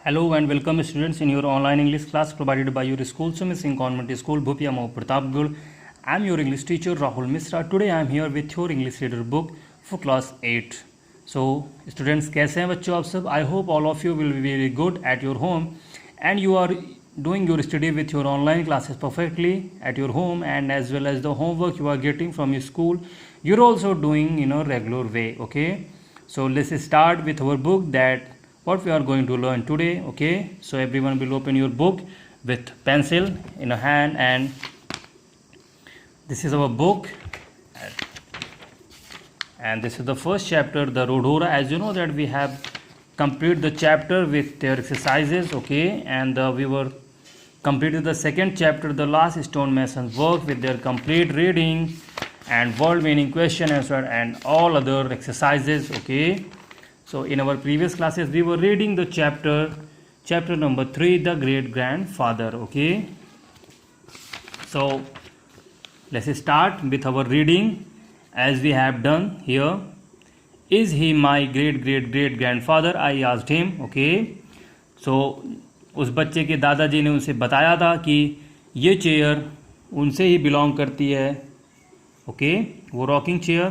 Hello and welcome students in your online English class provided by your school Singh Convent School Bhupia Mo Pratapgarh. I am your English teacher Rahul Misra. Today I am here with your English reader book for class 8. So students कैसे हैं बच्चों आप सब? I hope all of you will be very good at your home and you are doing your study with your online classes perfectly at your home, and as well as the homework you are getting from your school you're also doing in a regular way. Okay, so let's start with our book that what we are going to learn today. Okay, so everyone will open your book with pencil in a hand, and this is our book, and this is the first chapter, the Rodora. As you know that we have completed the chapter with their exercises. Okay, and we were completed the second chapter, the last stonemason work, with their complete reading and word meaning, question answer, and all other exercises. Okay, so in our previous classes we were reading the chapter number 3, the great grandfather. Okay, so let's start with our reading as we have done here. Is he my great great great grandfather? I asked him. Okay, so उस बच्चे के दादाजी ने उनसे बताया था कि ये चेयर उनसे ही बिलोंग करती है. ओके, वो रॉकिंग चेयर.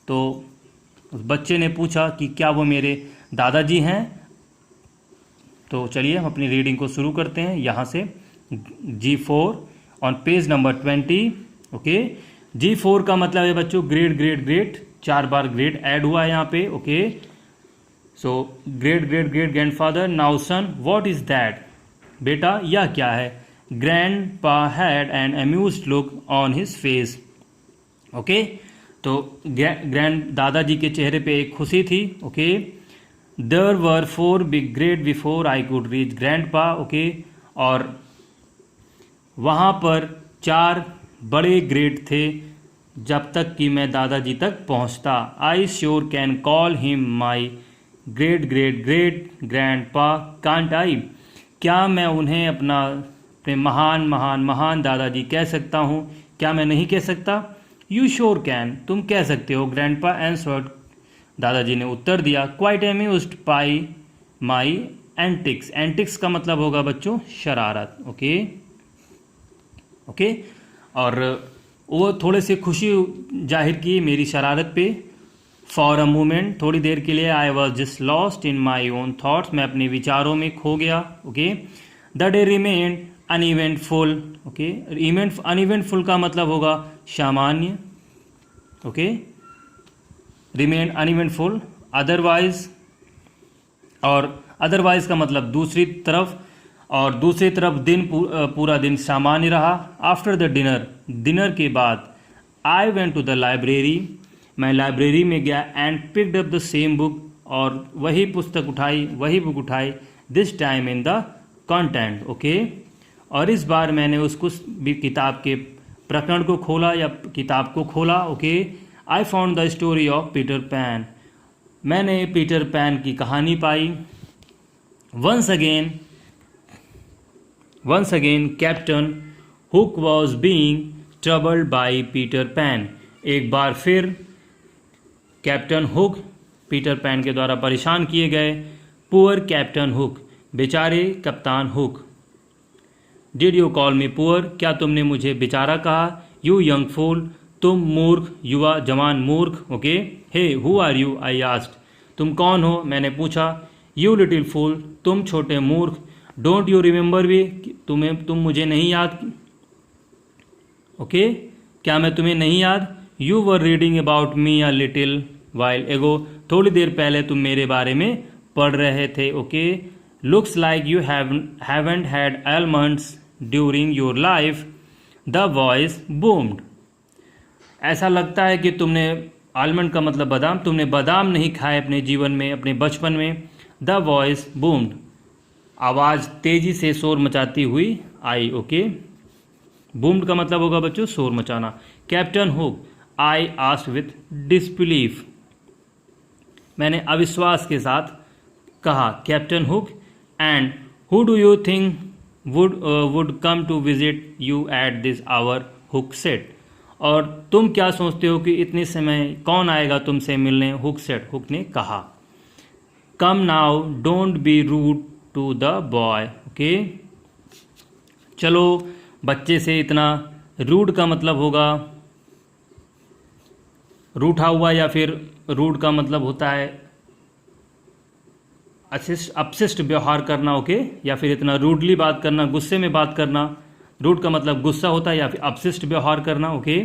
तो उस बच्चे ने पूछा कि क्या वो मेरे दादाजी हैं. तो चलिए हम अपनी रीडिंग को शुरू करते हैं यहाँ से. G4 on page number 20. Okay, G4 का मतलब है बच्चों ग्रेट ग्रेट ग्रेट. 4 बार ग्रेट ऐड हुआ है यहाँ पे. Okay, so great great great grandfather. Now son, what is that? बेटा यह क्या है? Grandpa had an amused look on his face. Okay, तो ग्रैंड दादाजी के चेहरे पे एक खुशी थी. Okay, there were 4 big great before I could reach grandpa. Okay, और वहाँ पर 4 बड़े ग्रेट थे जब तक कि मैं दादाजी तक पहुँचता. I sure can call him my great great great grandpa can't I? क्या मैं उन्हें अपने महान महान महान दादाजी कह सकता हूँ? क्या मैं नहीं कह सकता? यू श्योर कैन, तुम कह सकते हो. ग्रैंडपा एंसवर्ड, दादाजी ने उत्तर दिया. Quite amused by my antics. Antics का मतलब होगा बच्चों शरारत. ओके ओके, और वो थोड़े से खुशी जाहिर की मेरी शरारत पे. फॉर अ मोमेंट, थोड़ी देर के लिए. I was just lost in my own thoughts, मैं अपने विचारों में खो गया. Okay, the day remained uneventful. Okay, uneventful का मतलब होगा सामान्य. Okay, remain uneventful. अदरवाइज, और अदरवाइज का मतलब दूसरी तरफ, और दूसरी तरफ दिन पूरा दिन सामान्य रहा. आफ्टर द डिनर, डिनर के बाद. I went to the library, मैं लाइब्रेरी में गया. And picked up the same book, और वही पुस्तक उठाई, वही बुक उठाई. This time in the content. Okay, और इस बार मैंने उसको भी किताब के प्रकरण को खोला या किताब को खोला. Okay, I found the story of Peter Pan, मैंने पीटर पैन की कहानी पाई. Once again Captain Hook was being troubled by Peter Pan. एक बार फिर कैप्टन हुक पीटर पैन के द्वारा परेशान किए गए. पुअर कैप्टन हुक, बेचारे कप्तान hook. Did you call me poor, क्या तुमने मुझे बेचारा कहा? यू यंग फूल, तुम मूर्ख, युवा जवान मूर्ख. Okay, he who are you? I asked, तुम कौन हो? मैंने पूछा. यू लिटिल फूल, तुम छोटे मूर्ख. डोंट यू रिमेंबर मी, तुम मुझे नहीं याद? ओके, क्या मैं तुम्हें नहीं याद? You were reading about me a little while एगो, थोड़ी देर पहले तुम मेरे बारे में पढ़ रहे थे. Okay, looks like you haven't had almonds during your life. The voice boomed, ऐसा लगता है कि तुमने, आलमंड का मतलब बादाम, तुमने बादाम नहीं खाए अपने जीवन में, अपने बचपन में. द वॉइस बूम्ड, आवाज़ तेजी से शोर मचाती हुई आई. ओके, बूम्ड का मतलब होगा बच्चों शोर मचाना. Captain Hook, I asked with disbelief, मैंने अविश्वास के साथ कहा. Captain Hook, and who do you think would come to visit you at this hour? Hook said, और तुम क्या सोचते हो कि इतने समय कौन आएगा तुमसे मिलने? हुक सेड, हुक ने कहा. Come now, don't be rude to the boy. Okay, चलो बच्चे से इतना। रूड का मतलब होगा रूठा हुआ, या फिर रूड का मतलब होता है अपशिष्ट व्यवहार करना। ओके, या फिर इतना रूडली बात करना, गुस्से में बात करना। रूड का मतलब गुस्सा होता है या फिर अपशिष्ट व्यवहार करना। ओके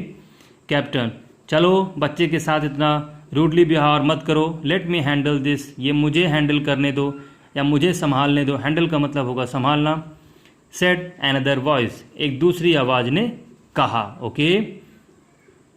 कैप्टन, चलो बच्चे के साथ इतना रूडली व्यवहार मत करो। लेट मी हैंडल दिस, ये मुझे हैंडल करने दो या मुझे संभालने दो। हैंडल का मतलब होगा संभालना। सेड एनदर वॉइस, एक दूसरी आवाज ने कहा। ओके